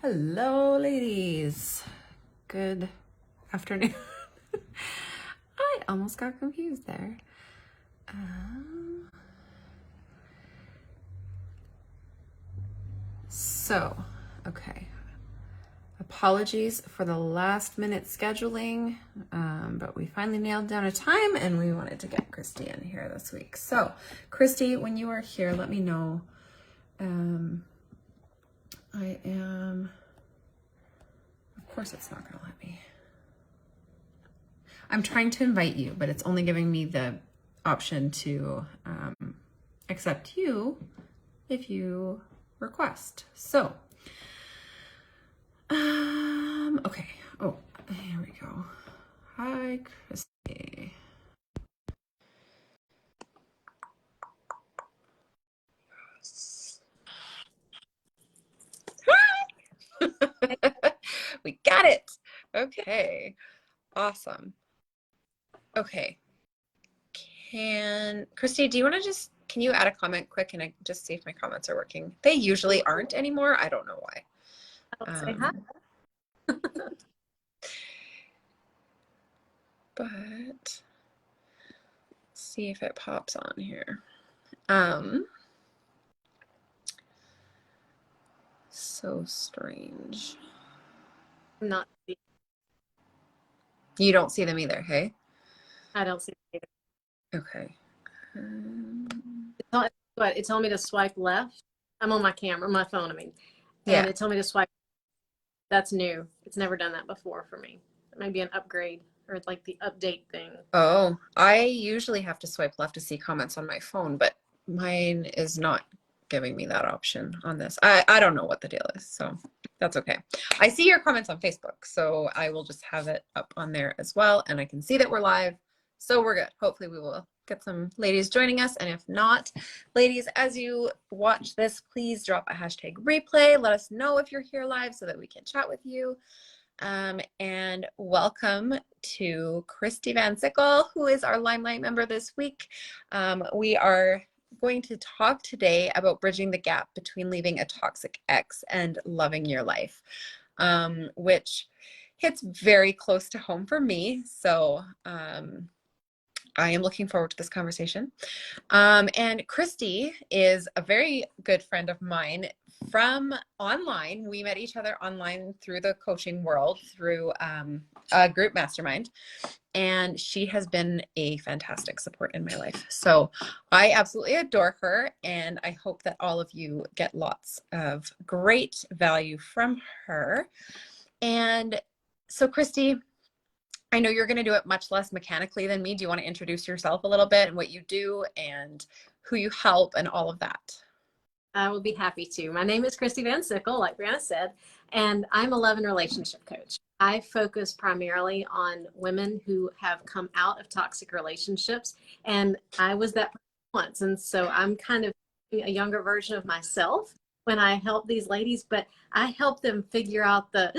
Hello, ladies. Good afternoon. I almost got confused there. Okay. Apologies for the last minute scheduling, but we finally nailed down a time and we wanted to get Kristi in here this week. So, Kristi, when you are here, let me know. Of course it's not going to let me. I'm trying to invite you, but it's only giving me the option to accept you if you request. So, okay. Oh, here we go. Hi, Kristi. We got it. Okay. Awesome. Okay. Kristi, do you want to can you add a comment quick and I just see if my comments are working? They usually aren't anymore. I don't know why. I'll say hi. But let's see if it pops on here. So strange. Not. You don't see them either, hey? I don't see it either. Okay. It told me to swipe left. I'm on my camera, my phone, I mean. Yeah. And it told me to swipe. That's new. It's never done that before for me. It may be an upgrade or like the update thing. Oh, I usually have to swipe left to see comments on my phone, but mine is not giving me that option on this. I don't know what the deal is, so that's okay. I see your comments on Facebook, so I will just have it up on there as well, and I can see that we're live, so we're good. Hopefully we will get some ladies joining us, and if not, ladies, as you watch this, please drop a hashtag replay. Let us know if you're here live so that we can chat with you. And welcome to Kristi Van Sickle, who is our Limelight member this week. We are going to talk today about bridging the gap between leaving a toxic ex and loving your life, which hits very close to home for me. So I am looking forward to this conversation. And Kristi is a very good friend of mine from online. We met each other online through the coaching world, through a group mastermind. And she has been a fantastic support in my life. So I absolutely adore her. And I hope that all of you get lots of great value from her. And so Kristi, I know you're going to do it much less mechanically than me. Do you want to introduce yourself a little bit and what you do and who you help and all of that? I will be happy to. My name is Kristi Van Sickle, like Brianna said, and I'm a love and relationship coach. I focus primarily on women who have come out of toxic relationships, and I was that person once. And so I'm kind of a younger version of myself when I help these ladies, but I help them figure out the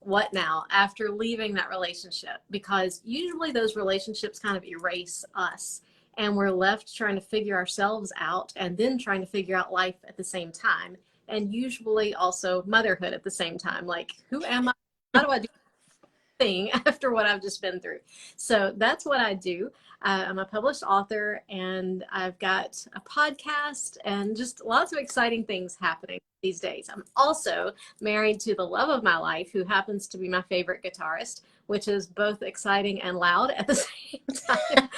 what now after leaving that relationship, because usually those relationships kind of erase us and we're left trying to figure ourselves out and then trying to figure out life at the same time, and usually also motherhood at the same time. Like, who am I? How do I do thing after what I've just been through? So that's what I do. I'm a published author, and I've got a podcast and just lots of exciting things happening these days. I'm also married to the love of my life, who happens to be my favorite guitarist, which is both exciting and loud at the same time.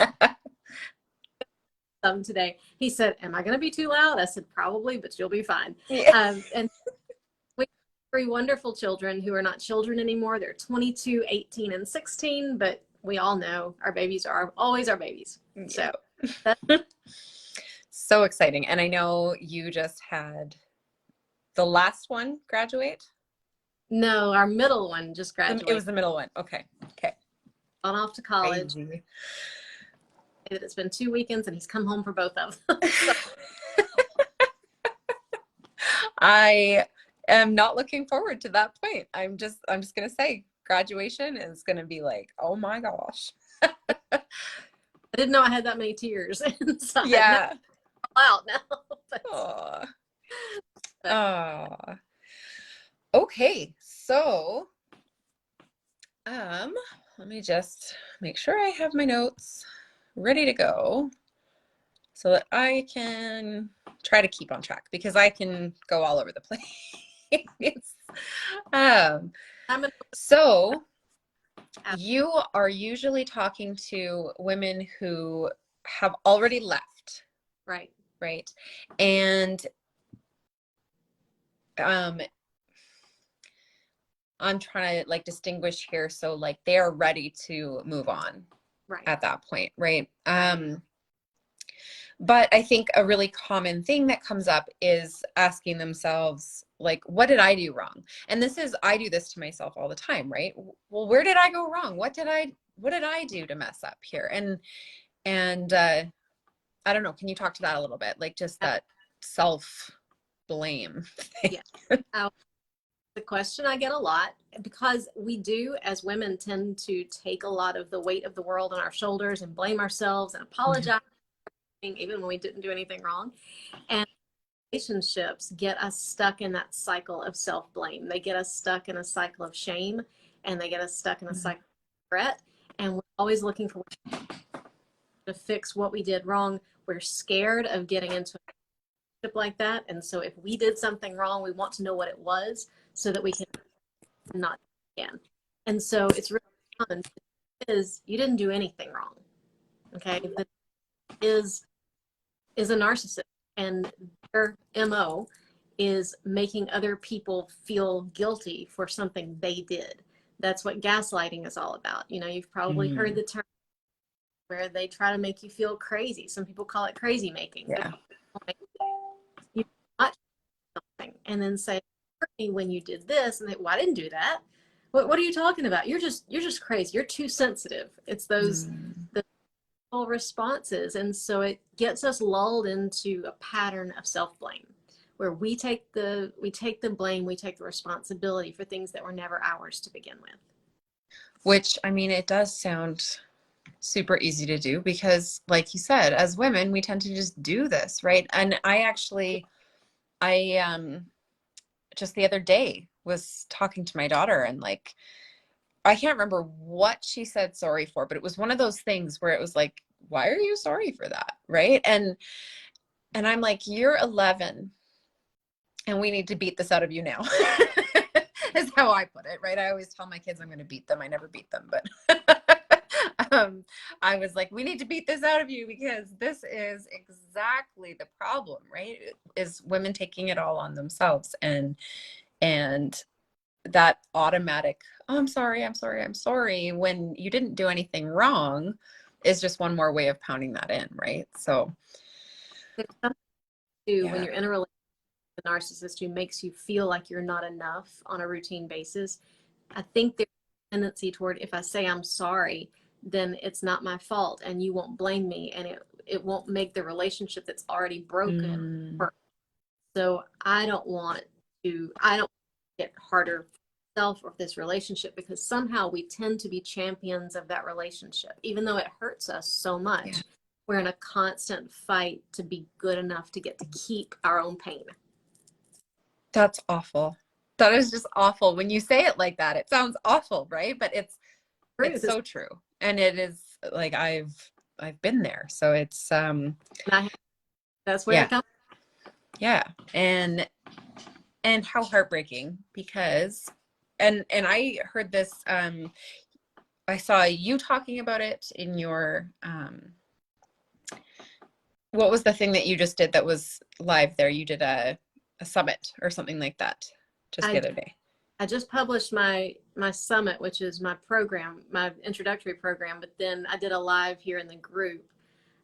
Today he said, "Am I going to be too loud?" I said, "Probably, but you'll be fine." Yeah. And we have 3 wonderful children who are not children anymore. They're 22, 18, and 16, but we all know our babies are always our babies. So that's so exciting. And I know you just had the last one graduate. No, our middle one just graduated. It was the middle one. Okay. Gone off to college. Crazy. It's been 2 weekends and he's come home for both of them. I am not looking forward to that point. I'm just going to say graduation is going to be like, oh my gosh. I didn't know I had that many tears inside. Yeah. Out now. Oh. Okay, so let me just make sure I have my notes ready to go so that I can try to keep on track, because I can go all over the place. um, I'm gonna so you are usually talking to women who have already left, right. right? And um, I'm trying to like distinguish here. So like they are ready to move on Right. at that point, right? But I think a really common thing that comes up is asking themselves, like, what did I do wrong? And this is, I do this to myself all the time, right? Well, where did I go wrong? What did I do to mess up here? And I don't know. Can you talk to that a little bit? Like just that self blame thing. Yeah. The question I get a lot, because we do as women tend to take a lot of the weight of the world on our shoulders and blame ourselves and apologize, even when we didn't do anything wrong. And relationships get us stuck in that cycle of self-blame. They get us stuck in a cycle of shame, and they get us stuck in a cycle of regret. And we're always looking for to fix what we did wrong. We're scared of getting into a relationship like that. And so if we did something wrong, we want to know what it was so that we can not do it again. And so it's really common is you didn't do anything wrong. Okay. That is a narcissist, and their MO is making other people feel guilty for something they did. That's what gaslighting is all about. You know, you've probably heard the term where they try to make you feel crazy. Some people call it crazy making. Yeah. You watch something and then say, hurt me when you did this, and they, well, I didn't do that. What are you talking about? You're just crazy. You're too sensitive. It's those the responses, and so it gets us lulled into a pattern of self-blame where we take the blame, we take the responsibility for things that were never ours to begin with. Which, I mean, it does sound super easy to do because, like you said, as women, we tend to just do this, right? And I just the other day was talking to my daughter, and like, I can't remember what she said sorry for, but it was one of those things where it was like, why are you sorry for that? Right. And I'm like, you're 11 and we need to beat this out of you now. Is how I put it, right? I always tell my kids I'm going to beat them. I never beat them, but I was like, we need to beat this out of you because this is exactly the problem, right? Is women taking it all on themselves, and that automatic, oh, I'm sorry, I'm sorry, I'm sorry, when you didn't do anything wrong, is just one more way of pounding that in, right? So There's something to when you're in a relationship with a narcissist who makes you feel like you're not enough on a routine basis. I think there's a tendency toward, if I say I'm sorry, then it's not my fault and you won't blame me, and it won't make the relationship that's already broken work. So I don't get harder for myself or this relationship, because somehow we tend to be champions of that relationship, even though it hurts us so much. Yeah. We're in a constant fight to be good enough to get to keep our own pain. That's awful. That is just awful. When you say it like that, it sounds awful, right? But it's so true. And it is like, I've been there. So it's that's where it comes. Yeah. And how heartbreaking, because and I heard this, I saw you talking about it in your what was the thing that you just did that was live there? You did a summit or something like that just the other day. I just published my summit, which is my program, my introductory program, but then I did a live here in the group.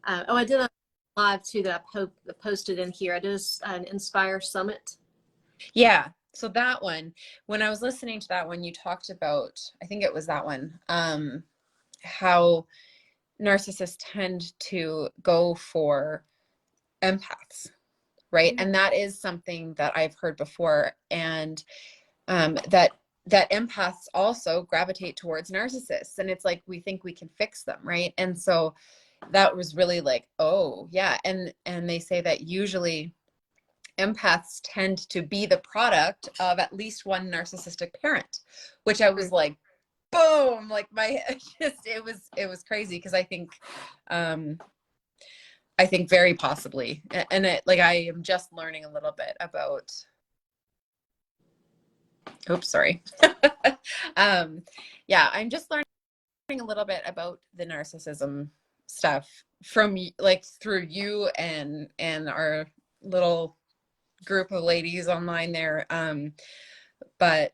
I did a live too that I posted in here. I did an Inspire Summit. Yeah. So that one, when I was listening to that one, you talked about, I think it was that one, how narcissists tend to go for empaths, right? And that is something that I've heard before, and that empaths also gravitate towards narcissists, and it's like we think we can fix them, right? And so that was really like, oh yeah. And they say that usually empaths tend to be the product of at least one narcissistic parent, which I was like, boom, like my, it was crazy. Cause I think very possibly, and like, I am just learning a little bit about, oops, sorry. Yeah, I'm just learning a little bit about the narcissism stuff from like through you and our little group of ladies online there. But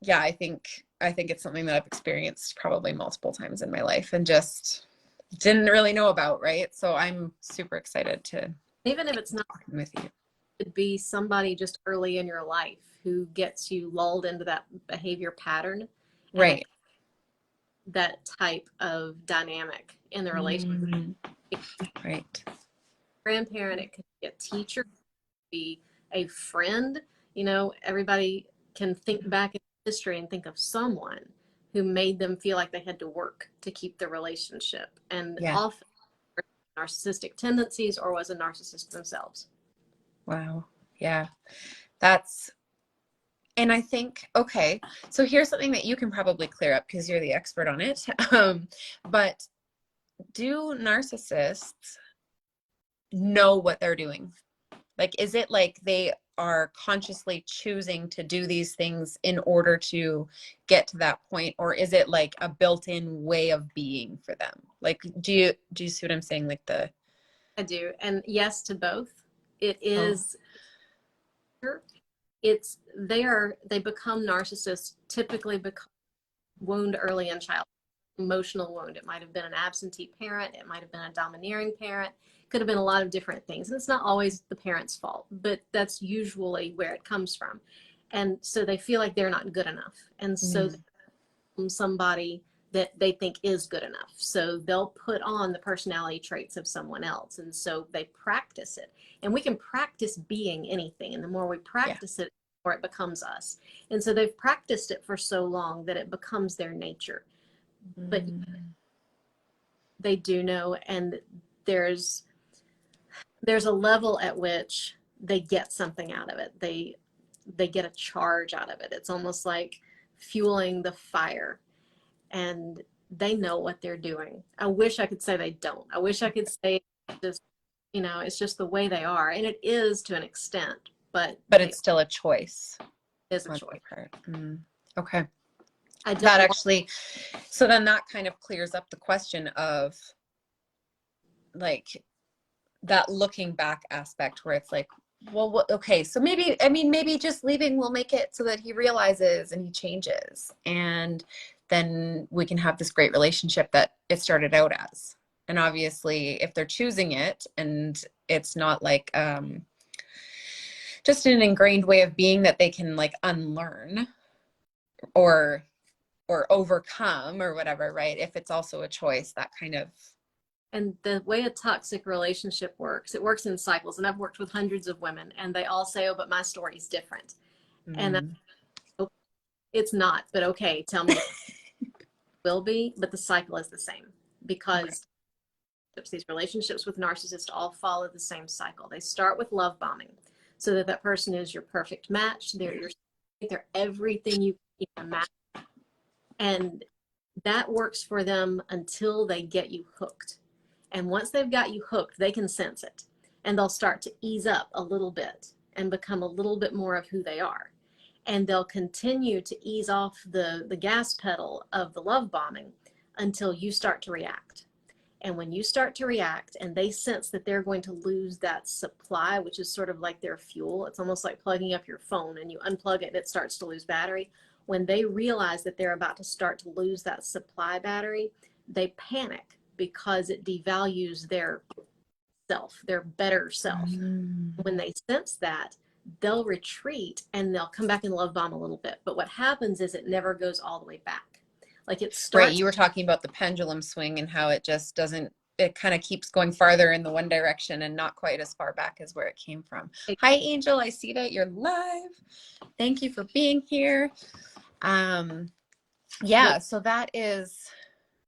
yeah, I think it's something that I've experienced probably multiple times in my life and just didn't really know about, right? So I'm super excited to Even if it's not with you. could be somebody just early in your life who gets you lulled into that behavior pattern, Right. that type of dynamic in the relationship. Right. Grandparent, it could be a teacher, it could be a friend. You know, everybody can think back in history and think of someone who made them feel like they had to work to keep the relationship, and Yeah. often narcissistic tendencies or was a narcissist themselves. Wow. Yeah. That's, and I think, okay, so here's something that you can probably clear up because you're the expert on it. But do narcissists know what they're doing? Like, is it like they are consciously choosing to do these things in order to get to that point? Or is it like a built-in way of being for them? Like, do you see what I'm saying? Like I do. And yes to both. It is, they become narcissists, typically become wound early in childhood, emotional wound. It might have been an absentee parent. It might have been a domineering parent. Could have been a lot of different things. And it's not always the parent's fault, but that's usually where it comes from. And so they feel like they're not good enough. And so they become somebody that they think is good enough. So they'll put on the personality traits of someone else. And so they practice it. And we can practice being anything. And the more we practice it, the more it becomes us. And so they've practiced it for so long that it becomes their nature. But they do know, and there's a level at which they get something out of it. They get a charge out of it. It's almost like fueling the fire, and they know what they're doing. I wish I could say they don't. I wish I could say just, you know, it's just the way they are, and it is to an extent, but it's still a choice. It is a choice. Okay. That actually, so then that kind of clears up the question of like that looking back aspect where it's like, well, okay, so maybe just leaving will make it so that he realizes and he changes, and then we can have this great relationship that it started out as. And obviously, if they're choosing it and it's not like just an ingrained way of being that they can like unlearn or overcome or whatever, right? If it's also a choice, that kind of. And the way a toxic relationship works, it works in cycles. And I've worked with hundreds of women, and they all say, oh, but my story's different. And it's not, but okay, tell me. It will be, but the cycle is the same, because these relationships with narcissists all follow the same cycle. They start with love bombing, so that person is your perfect match. They're everything you can imagine. And that works for them until they get you hooked. And once they've got you hooked, they can sense it, and they'll start to ease up a little bit and become a little bit more of who they are. And they'll continue to ease off the gas pedal of the love bombing until you start to react. And when you start to react and they sense that they're going to lose that supply, which is sort of like their fuel, it's almost like plugging up your phone and you unplug it and it starts to lose battery. When they realize that they're about to start to lose that supply battery, they panic, because it devalues their self, their better self. When they sense that, they'll retreat and they'll come back and love bomb a little bit. But what happens is it never goes all the way back. Like it starts. Right. You were talking about the pendulum swing and how it just doesn't, it kind of keeps going farther in the one direction and not quite as far back as where it came from. Hi, Angel. I see that you're live. Thank you for being here. Yeah, so that is.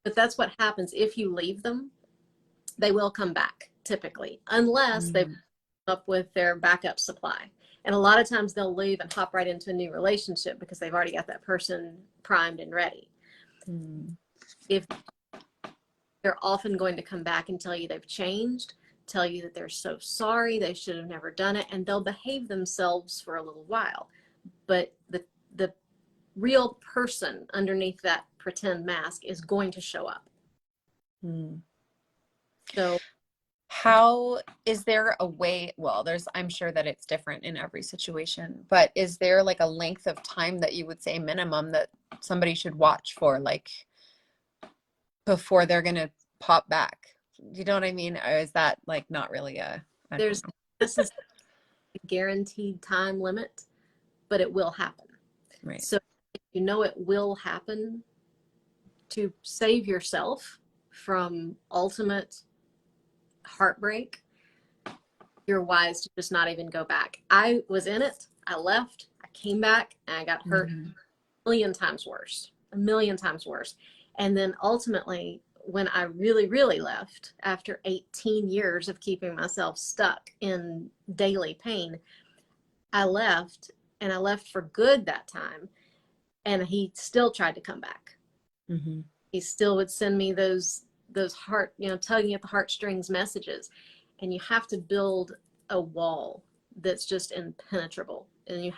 But that's what happens if you leave them. They will come back typically, unless they've up with their backup supply. And a lot of times they'll leave and hop right into a new relationship because they've already got that person primed and ready. If they're often going to come back and tell you they've changed, tell you that they're so sorry, they should have never done it, and they'll behave themselves for a little while. But the real person underneath that pretend mask is going to show up. So how is there a way, well, I'm sure that it's different in every situation, but is there like a length of time that you would say minimum that somebody should watch for, like before they're going to pop back? You know what I mean? Or is that like not really this is a guaranteed time limit, but it will happen. Right. So if you know it will happen, to save yourself from ultimate heartbreak, you're wise to just not even go back. I was in it, I left, I came back, and I got hurt a million times worse. And then ultimately, when I really, really left, after 18 years of keeping myself stuck in daily pain, I left, and I left for good that time. And he still tried to come back. He still would send me those heart, tugging at the heartstrings messages. And you have to build a wall that's just impenetrable. And you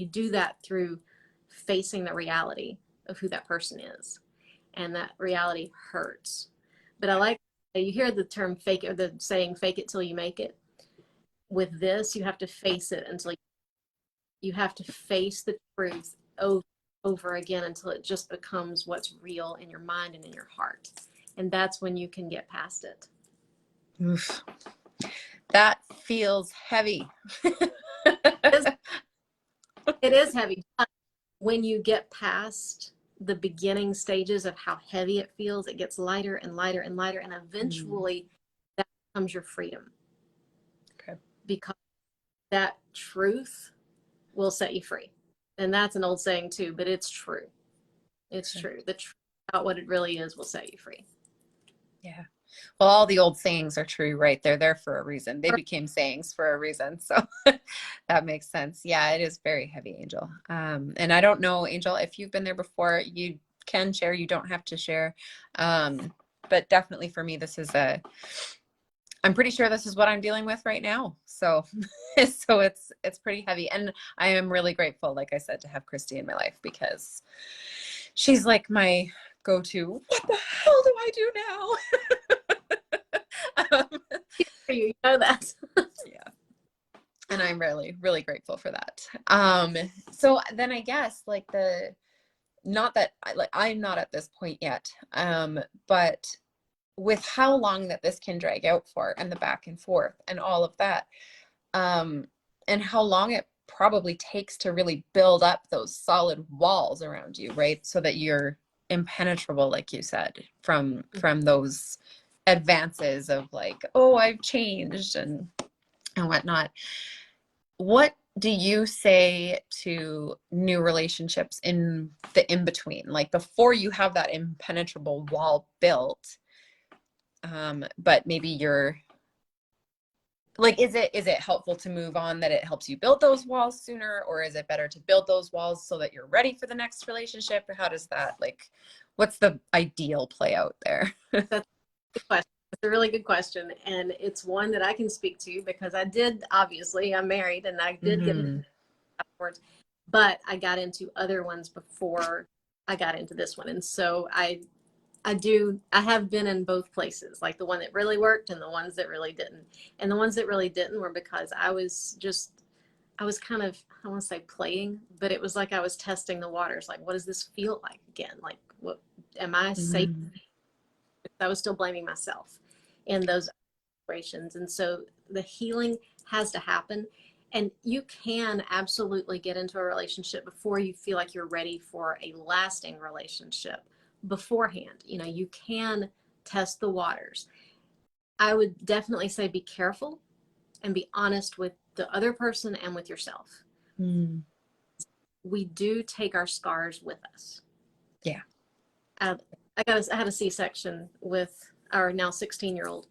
do that through facing the reality of who that person is. And that reality hurts. But I like, you hear the term fake, or the saying, fake it till you make it. With this, you have to face it until you have to face the truth over again until it just becomes what's real in your mind and in your heart. And that's when you can get past it. Oof. That feels heavy. It is heavy. But when you get past the beginning stages of how heavy it feels, it gets lighter and lighter and lighter. And eventually that becomes your freedom. Okay. Because that truth will set you free. And that's an old saying too, but it's true. It's true. The truth about what it really is will set you free. Yeah. Well, all the old sayings are true, right? They're there for a reason. They became sayings for a reason. So that makes sense. Yeah, it is very heavy, Angel. And I don't know, Angel, if you've been there before, you can share, you don't have to share. But definitely for me, I'm pretty sure this is what I'm dealing with right now. So, so it's pretty heavy. And I am really grateful, like I said, to have Kristi in my life, because she's like my go-to, what the hell do I do now? You know that. Yeah. And I'm really, really grateful for that. So then I guess like not that I'm not at this point yet. But with how long that this can drag out for, and the back and forth and all of that, and how long it probably takes to really build up those solid walls around you, right? So that you're impenetrable, like you said, from those advances of like, oh, I've changed and whatnot. What do you say to new relationships in the in-between, like before you have that impenetrable wall built, but maybe you're like, is it helpful to move on, that it helps you build those walls sooner, or is it better to build those walls so that you're ready for the next relationship? Or how does that, like, what's the ideal play out there? That's a good question. It's a really good question. And it's one that I can speak to because I'm married, and I did get into afterwards, but I got into other ones before I got into this one. And so I have been in both places, like the one that really worked and the ones that really didn't. And the ones that really didn't were because I was kind of, I want to say playing, but it was like I was testing the waters. Like, what does this feel like again? Like, what am I safe? I was still blaming myself in those situations. And so the healing has to happen. And you can absolutely get into a relationship before you feel like you're ready for a lasting relationship beforehand. You can test the waters. I would definitely say be careful and be honest with the other person and with yourself. We do take our scars with us. Yeah. I had a C-section with our now 16-year-old,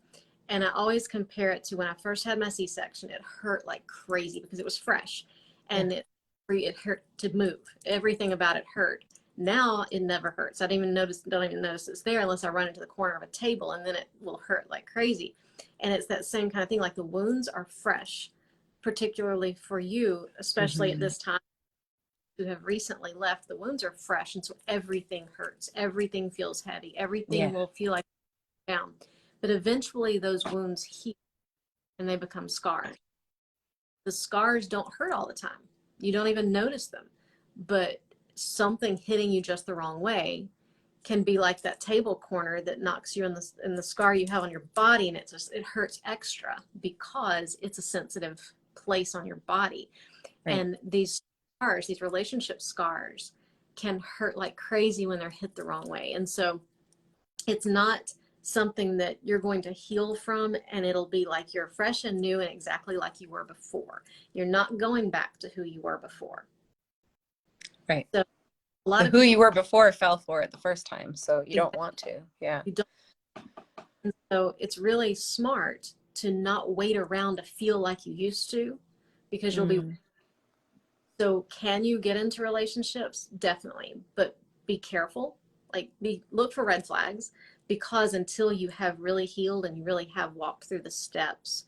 And I always compare it to when I first had my C-section. It hurt like crazy because it was fresh, and it hurt to move. Everything about it hurt. Now it never hurts. Don't even notice it's there unless I run into the corner of a table, and then it will hurt like crazy. And it's that same kind of thing. Like the wounds are fresh, particularly for you, especially at this time. Who have recently left, the wounds are fresh, and so everything hurts. Everything feels heavy. Everything will feel like down. But eventually those wounds heal and they become scars. The scars don't hurt all the time. You don't even notice them. But something hitting you just the wrong way can be like that table corner that knocks you in the scar you have on your body, and it hurts extra because it's a sensitive place on your body. Right. And these scars, these relationship scars, can hurt like crazy when they're hit the wrong way. And so it's not something that you're going to heal from and it'll be like you're fresh and new and exactly like you were before. You're not going back to who you were before. Right. So a lot of who you were before fell for it the first time, so you don't want to. Yeah. You don't. And so it's really smart to not wait around to feel like you used to, because you'll be. So can you get into relationships? Definitely, but be careful. Like look for red flags, because until you have really healed and you really have walked through the steps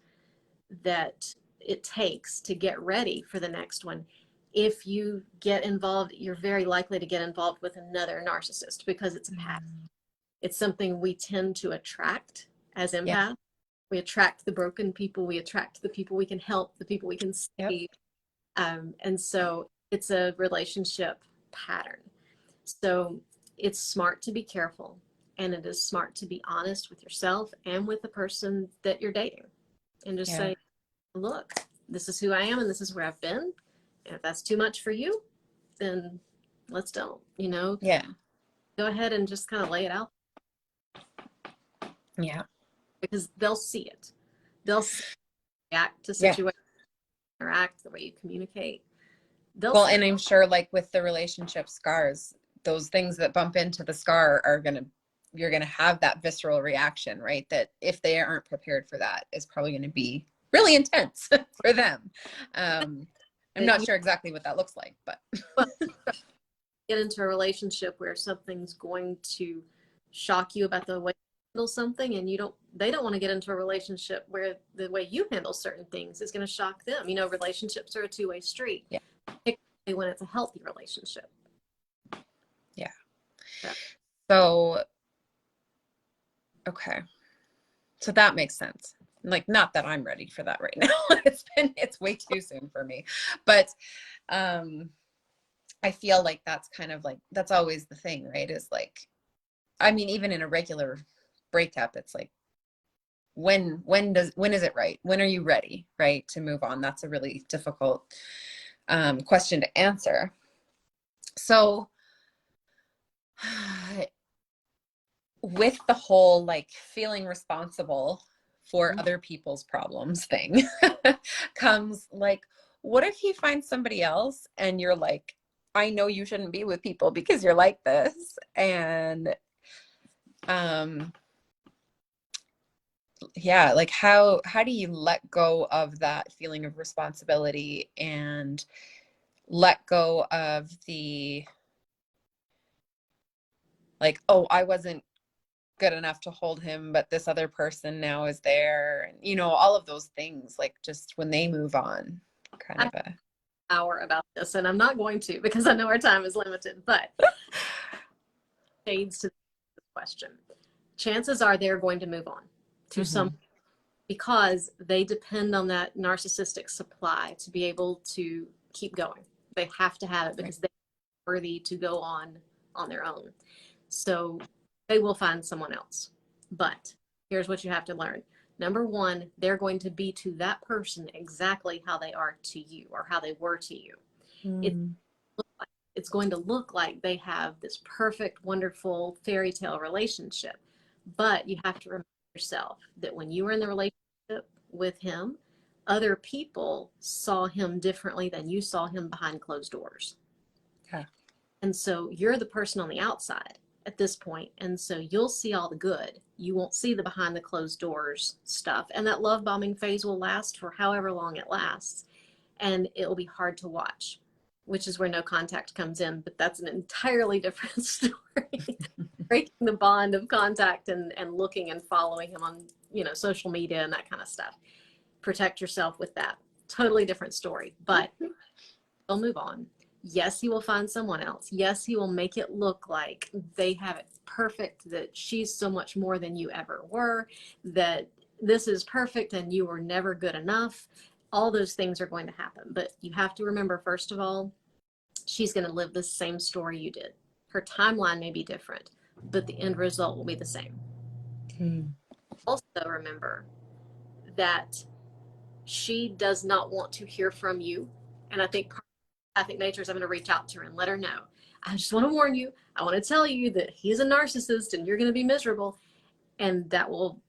that it takes to get ready for the next one, if you get involved, you're very likely to get involved with another narcissist, because it's a pattern. It's something we tend to attract as empaths. Yeah. We attract the broken people. We attract the people we can help, the people we can save. Yep. And so it's a relationship pattern. So it's smart to be careful, and it is smart to be honest with yourself and with the person that you're dating, and just say, look, this is who I am and this is where I've been. And if that's too much for you, then let's don't, Yeah. Go ahead and just kind of lay it out. Yeah. Because they'll see it. They'll react to situations, interact, the way you communicate. And I'm sure, like with the relationship scars, those things that bump into the scar you're going to have that visceral reaction, right? That if they aren't prepared for that, is probably going to be really intense for them. I'm not sure exactly what that looks like, but get into a relationship where something's going to shock you about the way you handle something, and they don't want to get into a relationship where the way you handle certain things is going to shock them. Relationships are a two-way street. Yeah. Particularly when it's a healthy relationship. Yeah. So, okay. So that makes sense. Like, not that I'm ready for that right now. It's way too soon for me, but, I feel like that's kind of like, that's always the thing, right? Is like, even in a regular breakup, it's like, when is it right? When are you ready, right, to move on? That's a really difficult question to answer. So with the whole like feeling responsible for other people's problems thing comes like, what if you find somebody else and you're like, I know you shouldn't be with people because you're like this, and like how do you let go of that feeling of responsibility and let go of the like, oh, I wasn't good enough to hold him, but this other person now is there, and all of those things, like just when they move on, kind of a hour about this, and I'm not going to, because I know our time is limited, but shades to the question. Chances are they're going to move on to some, because they depend on that narcissistic supply to be able to keep going. They have to have it because they're worthy to go on their own. So they will find someone else. But here's what you have to learn. Number one, they're going to be to that person exactly how they are to you, or how they were to you. It's going to look like they have this perfect, wonderful fairy tale relationship. But you have to remember yourself that when you were in the relationship with him, other people saw him differently than you saw him behind closed doors. Yeah. And so you're the person on the outside. at this point. And so you'll see all the good. You won't see the behind the closed doors stuff. And that love bombing phase will last for however long it lasts. And it will be hard to watch, which is where no contact comes in. But that's an entirely different story. Breaking the bond of contact and looking and following him on, social media and that kind of stuff. Protect yourself with that. Totally different story, but they'll move on. Yes, he will find someone else. Yes, he will make it look like they have it perfect, that she's so much more than you ever were, that this is perfect and you were never good enough. All those things are going to happen. But you have to remember, first of all, she's going to live the same story you did. Her timeline may be different, but the end result will be the same. Also remember that she does not want to hear from you. And I think nature is I'm going to reach out to her and let her know. I just want to warn you. I want to tell you that he's a narcissist and you're going to be miserable. And that will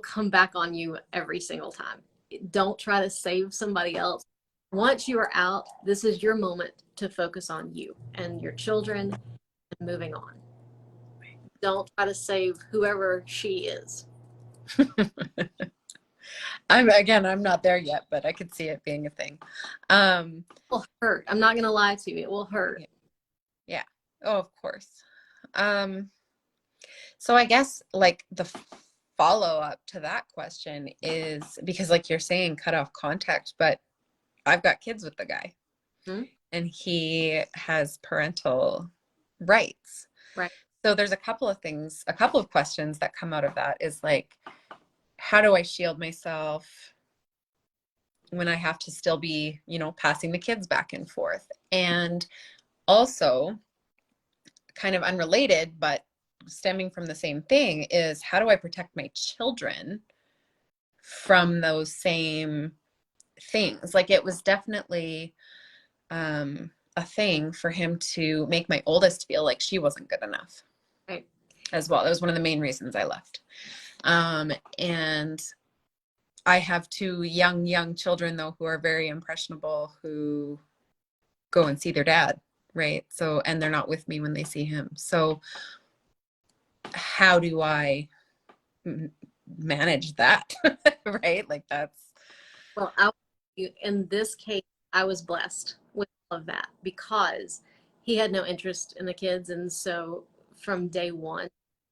come back on you every single time. Don't try to save somebody else. Once you are out, this is your moment to focus on you and your children and moving on. Don't try to save whoever she is. I'm not there yet, but I could see it being a thing. It will hurt. I'm not going to lie to you. It will hurt. Yeah. Oh, of course. So I guess like the follow-up to that question is, because like you're saying, cut off contact, but I've got kids with the guy. Mm-hmm. And he has parental rights. Right. So there's a couple of questions that come out of that is like, how do I shield myself when I have to still be, passing the kids back and forth? And also, kind of unrelated, but stemming from the same thing, is how do I protect my children from those same things? Like, it was definitely a thing for him to make my oldest feel like she wasn't good enough. Right. As well. That was one of the main reasons I left. And I have two young children, though, who are very impressionable, who go and see their dad, right? So, and they're not with me when they see him. So how do I manage that? Right? Like, that's... Well, in this case, I was blessed with all of that because he had no interest in the kids. And so from day one,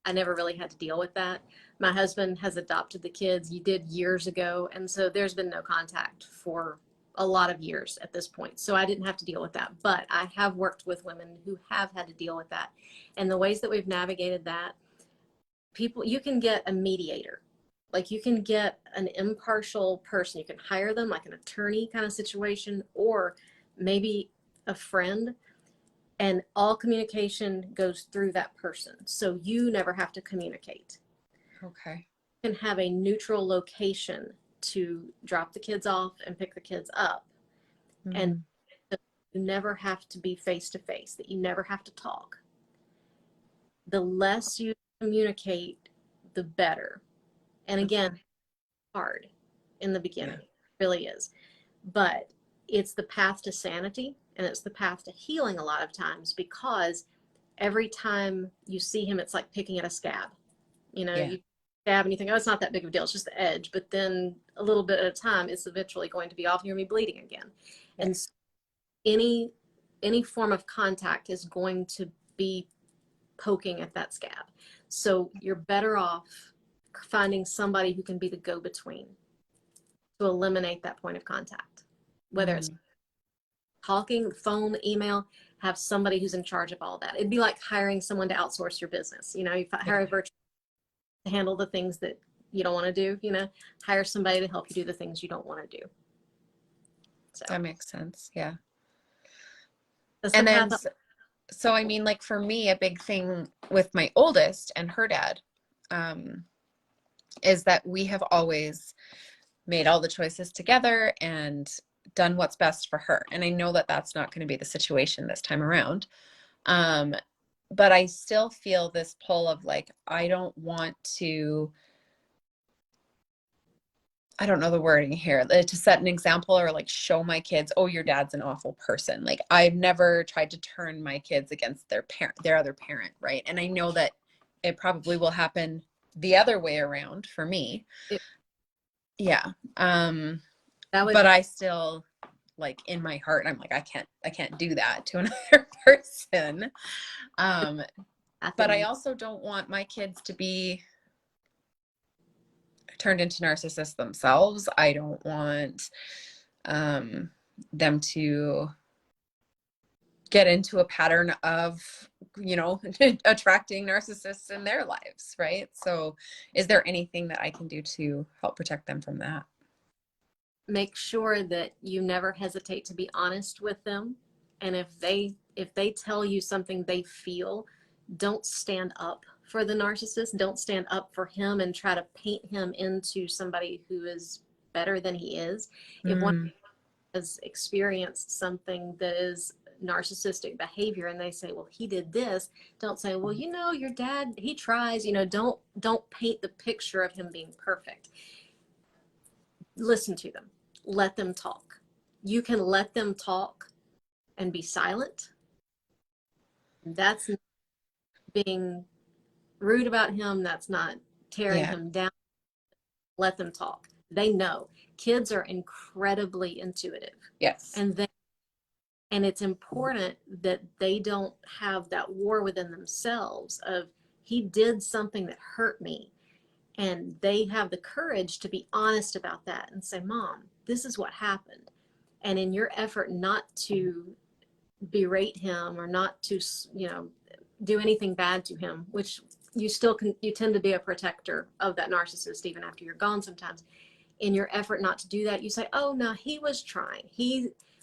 I never really had to deal with that. My husband has adopted the kids. You did years ago. And so there's been no contact for a lot of years at this point. So I didn't have to deal with that. But I have worked with women who have had to deal with that. And the ways that we've navigated that, you can get a mediator. Like, you can get an impartial person. You can hire them, like an attorney kind of situation, or maybe a friend, and all communication goes through that person. So you never have to communicate. Okay. You can have a neutral location to drop the kids off and pick the kids up. Mm-hmm. And you never have to be face to face, that you never have to talk. The less you communicate, the better. And again, hard in the beginning. It really is. But it's the path to sanity, and it's the path to healing a lot of times, because every time you see him, it's like picking at a scab. You stab and you think, oh, it's not that big of a deal. It's just the edge. But then a little bit at a time, it's eventually going to be off and you're going to be bleeding again. Yeah. And so any form of contact is going to be poking at that scab. So you're better off finding somebody who can be the go-between to eliminate that point of contact, whether it's talking, phone, email. Have somebody who's in charge of all that. It'd be like hiring someone to outsource your business. You hire a virtual to handle the things that you don't want to do. Hire somebody to help you do the things you don't want to do. So that makes sense. Yeah. And then, so I mean, like, for me, a big thing with my oldest and her dad is that we have always made all the choices together and done what's best for her. And I know that that's not going to be the situation this time around. But I still feel this pull of like, I don't want to I don't know the wording here, to set an example or like show my kids, oh, your dad's an awful person. Like I've never tried to turn my kids against their parent, their other parent, right? And I know that it probably will happen the other way around for me. Yeah. But I still, like, in my heart, I'm like, I can't do that to another person. But I also don't want my kids to be turned into narcissists themselves. I don't want them to get into a pattern of, attracting narcissists in their lives, right? So is there anything that I can do to help protect them from that? Make sure that you never hesitate to be honest with them. And if they tell you something they feel, don't stand up for the narcissist. Don't stand up for him and try to paint him into somebody who is better than he is. If one has experienced something that is narcissistic behavior and they say, well, he did this, don't say, well, your dad, he tries, don't paint the picture of him being perfect. Listen to them. Let them talk. You can let them talk and be silent. That's not being rude about him. That's not tearing him down. Let them talk. They know. Kids are incredibly intuitive. Yes. And it's important that they don't have that war within themselves of, he did something that hurt me. And they have the courage to be honest about that and say, Mom, this is what happened. And in your effort not to berate him or not to, do anything bad to him, which you tend to be a protector of that narcissist even after you're gone sometimes. In your effort not to do that, you say, oh, no, he was trying.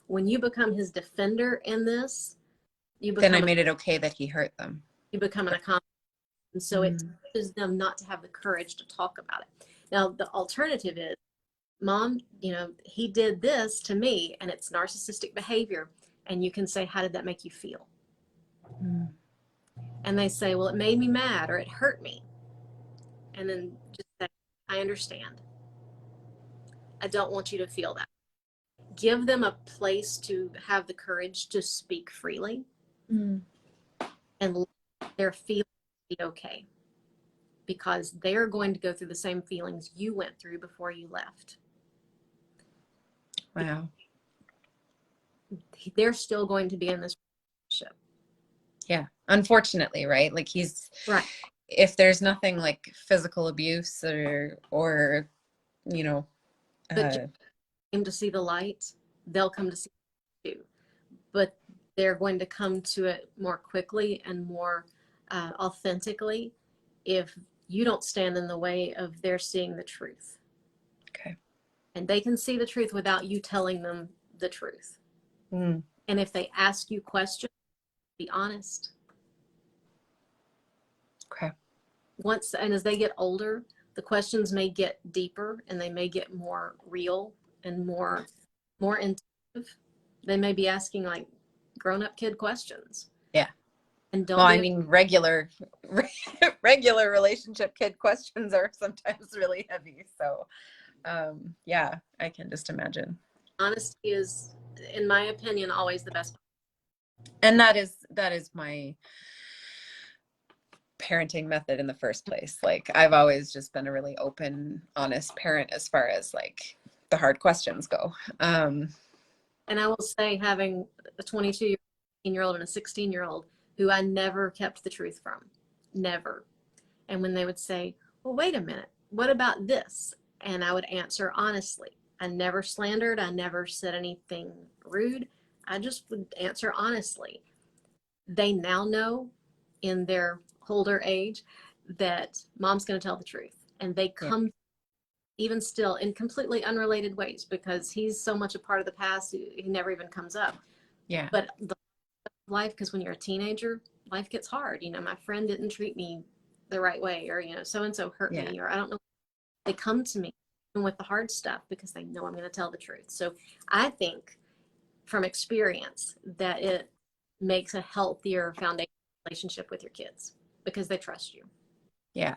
When you become his defender in this, then I made it okay that he hurt them. You become an accomplice. And so it teaches them not to have the courage to talk about it. Now, the alternative is, Mom, he did this to me and it's narcissistic behavior. And you can say, how did that make you feel? And they say, well, it made me mad or it hurt me. And then just say, I understand. I don't want you to feel that. Give them a place to have the courage to speak freely and let their feelings be okay, because they're going to go through the same feelings you went through before you left. Wow. They're still going to be in this relationship. Yeah. Unfortunately, right? Like right. If there's nothing like physical abuse or but to see the light, they'll come to see it too. But they're going to come to it more quickly and more authentically if you don't stand in the way of their seeing the truth. Okay. And they can see the truth without you telling them the truth. And if they ask you questions, be honest. Okay. And as they get older, the questions may get deeper and they may get more real and more intuitive. They may be asking like grown-up kid questions. Yeah. And regular relationship kid questions are sometimes really heavy. So yeah, I can just imagine. Honesty is, in my opinion, always the best. And that is my parenting method in the first place. Like I've always just been a really open, honest parent as far as like the hard questions go. And I will say, having a 22-year-old and a 16-year-old who I never kept the truth from, never. And when they would say, well, wait a minute, what about this? And I would answer honestly. I never slandered. I never said anything rude. I just would answer honestly. They now know in their older age that Mom's going to tell the truth. And they come even still in completely unrelated ways, because he's so much a part of the past, he never even comes up. Yeah. But the life, because when you're a teenager, life gets hard. My friend didn't treat me the right way, or, so-and-so hurt me, or I don't know. They come to me with the hard stuff because they know I'm going to tell the truth. So I think from experience that it makes a healthier foundation relationship with your kids because they trust you. Yeah.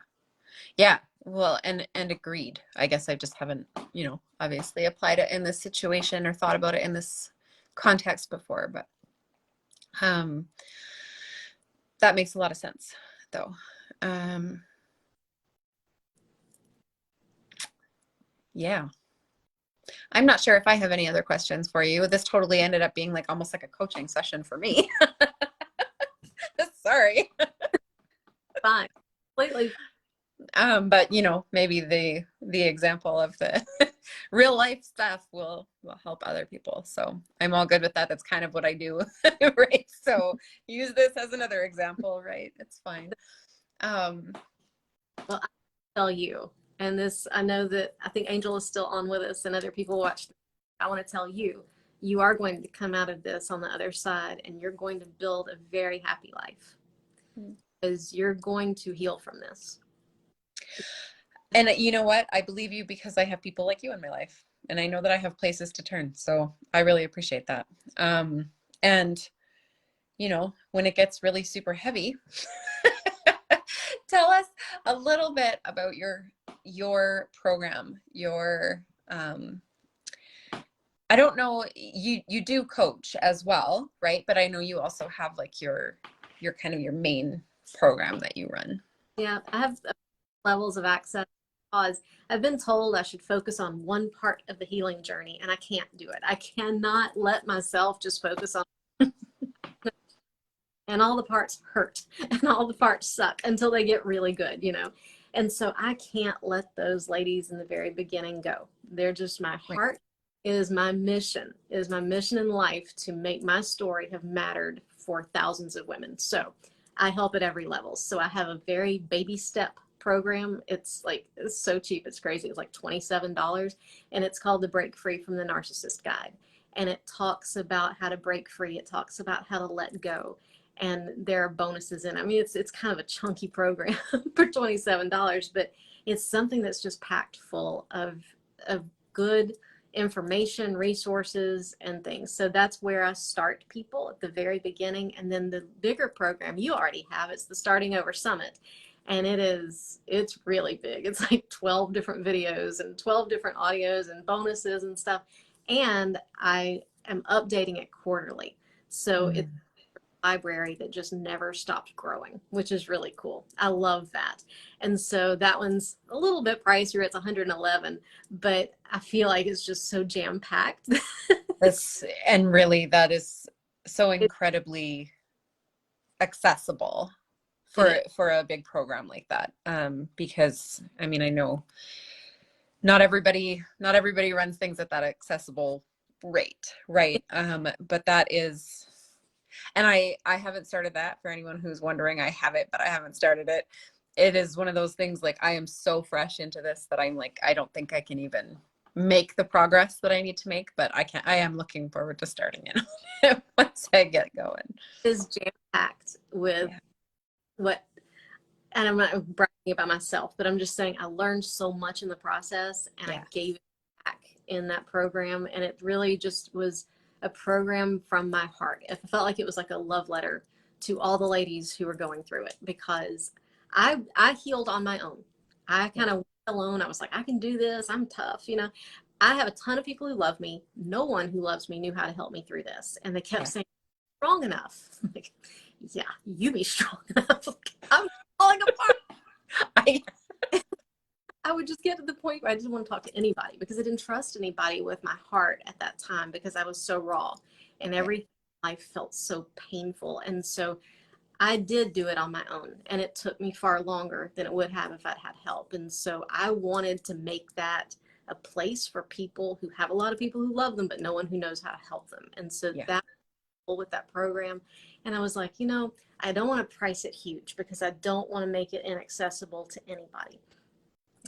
Yeah. Well, and agreed. I guess I just haven't, obviously applied it in this situation or thought about it in this context before, but um that makes a lot of sense though. Yeah. I'm not sure if I have any other questions for you. This totally ended up being like almost like a coaching session for me. Sorry. Fine. Completely. But maybe the example of the real life stuff will help other people. So I'm all good with that. That's kind of what I do, right? So use this as another example, right? It's fine. Well, I tell you, and this, I know that I think Angel is still on with us and other people watch. I want to tell you, you are going to come out of this on the other side and you're going to build a very happy life because you're going to heal from this. And you know what? I believe you because I have people like you in my life and I know that I have places to turn. So I really appreciate that. And when it gets really super heavy, tell us a little bit about your program, I don't know, you do coach as well, right? But I know you also have like your kind of your main program that you run. Yeah, I have levels of access because I've been told I should focus on one part of the healing journey and I can't do it. I cannot let myself just focus on and all the parts hurt and all the parts suck until they get really good, And so I can't let those ladies in the very beginning go. They're just my heart. Is my mission in life to make my story have mattered for thousands of women. So I help at every level. So I have a very baby step program. It's so cheap. It's crazy. It's like $27 and it's called the Break Free from the Narcissist Guide. And it talks about how to break free. It talks about how to let go. And there are bonuses in it. I mean, it's kind of a chunky program for $27, but it's something that's just packed full of good information, resources, and things. So that's where I start people at the very beginning. And then the bigger program you already have, it's the Starting Over Summit. And it's really big. It's like 12 different videos and 12 different audios and bonuses and stuff. And I am updating it quarterly. So it's library that just never stopped growing, which is really cool. I love that. And so that one's a little bit pricier. It's 111, but I feel like it's just so jam packed. And really that is so incredibly accessible for a big program like that. Because I mean, I know not everybody runs things at that accessible rate, right? But that is, and I haven't started that. For anyone who's wondering, I have it, but I haven't started it. It is one of those things, like I am so fresh into this that I'm like, I don't think I can even make the progress that I need to make, but I am looking forward to starting it once I get going. It is jam-packed with what, and I'm not bragging about myself, but I'm just saying I learned so much in the process and I gave it back in that program. And it really just was a program from my heart. It felt like it was like a love letter to all the ladies who were going through it, because I healed on my own. I kind of went alone. I was like, I can do this. I'm tough. I have a ton of people who love me. No one who loves me knew how to help me through this. And they kept saying, strong enough. I'm like, yeah, you be strong enough. I'm falling apart. I would just get to the point where I didn't want to talk to anybody because I didn't trust anybody with my heart at that time, because I was so raw and everything in life felt so painful. And so I did do it on my own, and it took me far longer than it would have if I'd had help. And so I wanted to make that a place for people who have a lot of people who love them, but no one who knows how to help them. And so that with that program. And I was like, I don't want to price it huge because I don't want to make it inaccessible to anybody.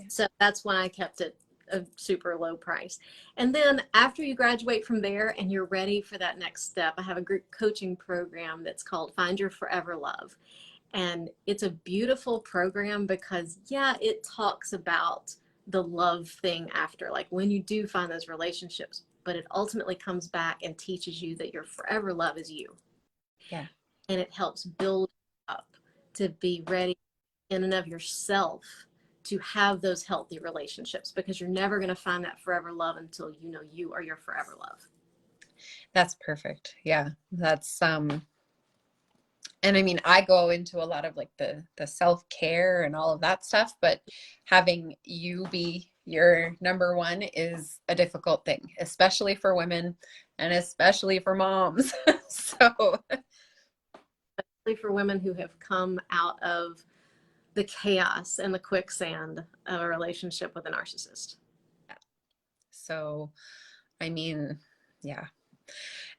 So that's when I kept it a super low price. And then after you graduate from there and you're ready for that next step, I have a group coaching program that's called Find Your Forever Love. And it's a beautiful program because, it talks about the love thing after, like when you do find those relationships, but it ultimately comes back and teaches you that your forever love is you. Yeah. And it helps build up to be ready in and of yourself to have those healthy relationships, because you're never going to find that forever love until you know you are your forever love. That's perfect. Yeah. That's and I mean, I go into a lot of like the self-care and all of that stuff, but having you be your number one is a difficult thing, especially for women and especially for moms. So For women who have come out of the chaos and the quicksand of a relationship with a narcissist. so I mean, yeah.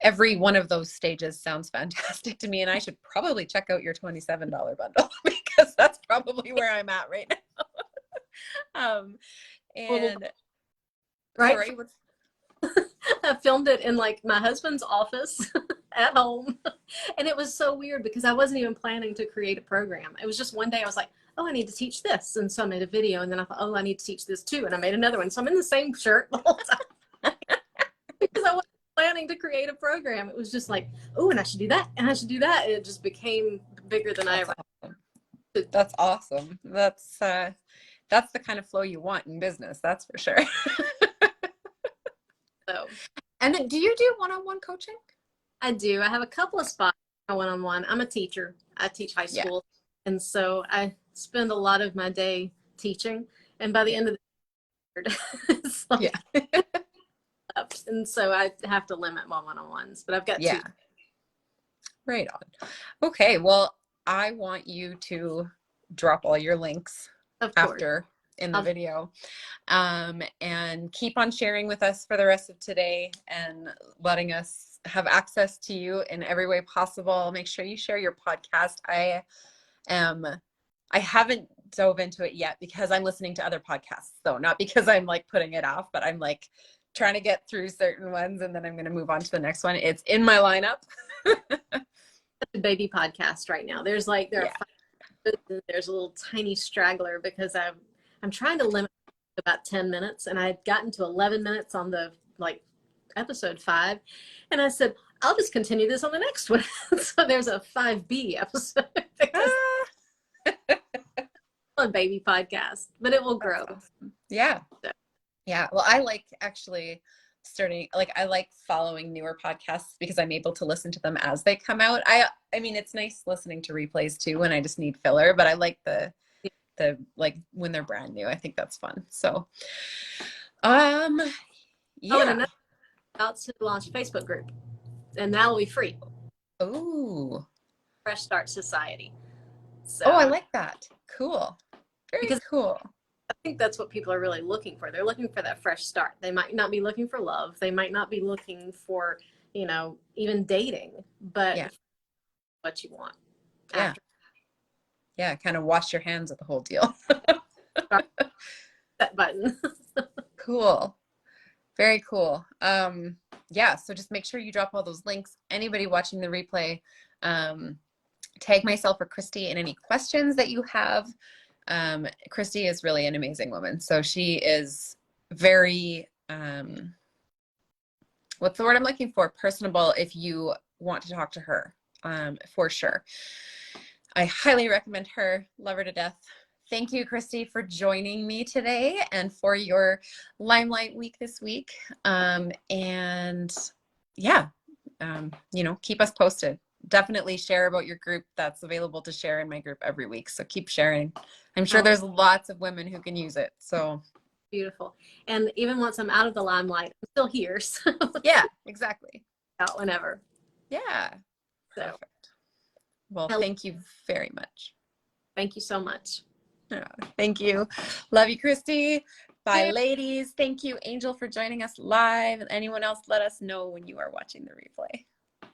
Every one of those stages sounds fantastic to me, and I should probably check out your $27 bundle because that's probably where I'm at right now. And right. Sorry, what's I filmed it in like my husband's office at home. And it was so weird because I wasn't even planning to create a program. It was just one day I was like, oh, I need to teach this. And so I made a video, and then I thought, oh, I need to teach this too. And I made another one. So I'm in the same shirt the whole time because I wasn't planning to create a program. It was just like, oh, and I should do that. And I should do that. And it just became bigger than I ever. awesome. That's awesome. That's the kind of flow you want in business. That's for sure. So, And then, do you do one-on-one coaching? I do. I have a couple of spots one-on-one. I'm a teacher. I teach high school. Yeah. And so I spend a lot of my day teaching. And by the end of the day, it's like, yeah. And so I have to limit my one-on-ones. But I've got two. Right on. Okay. Well, I want you to drop all your links after in the video, and keep on sharing with us for the rest of today and letting us have access to you in every way possible. Make sure you share your podcast. I haven't dove into it yet because I'm listening to other podcasts, though, not because I'm like putting it off, but I'm like trying to get through certain ones and then I'm going to move on to the next one. It's in my lineup. The baby podcast right now. There's like, there are 5, there's a little tiny straggler because I'm trying to limit about 10 minutes, and I had gotten to 11 minutes on the like episode 5, and I said, I'll just continue this on the next one. So there's a 5B episode a baby podcast, but it will grow. Awesome. Yeah. So. Yeah. Well, I like actually I like following newer podcasts because I'm able to listen to them as they come out. I mean, it's nice listening to replays too when I just need filler, but I like the like when they're brand new. I think that's fun. So, yeah. Oh, and about to launch a Facebook group, and that will be free. Oh, Fresh Start Society. So, I like that. Cool. Very cool. I think that's what people are really looking for. They're looking for that fresh start. They might not be looking for love. They might not be looking for, even dating, but what you want. Yeah. Yeah. Kind of wash your hands of the whole deal. That button. Cool. Very cool. Yeah. So just make sure you drop all those links. Anybody watching the replay, tag myself or Kristi in any questions that you have. Kristi is really an amazing woman. So she is very, what's the word I'm looking for? Personable if you want to talk to her, for sure. I highly recommend her. Love her to death. Thank you, Kristi, for joining me today and for your Limelight week this week. And yeah, keep us posted. Definitely share about your group. That's available to share in my group every week. So keep sharing. I'm sure there's lots of women who can use it. So beautiful. And even once I'm out of the limelight, I'm still here. So yeah, exactly. Out whenever. Yeah. So. Perfect. Well, thank you very much. Thank you so much. Thank you. Love you, Kristi. Bye, ladies. Thank you, Angel, for joining us live. And anyone else, let us know when you are watching the replay.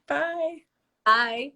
Bye. Bye.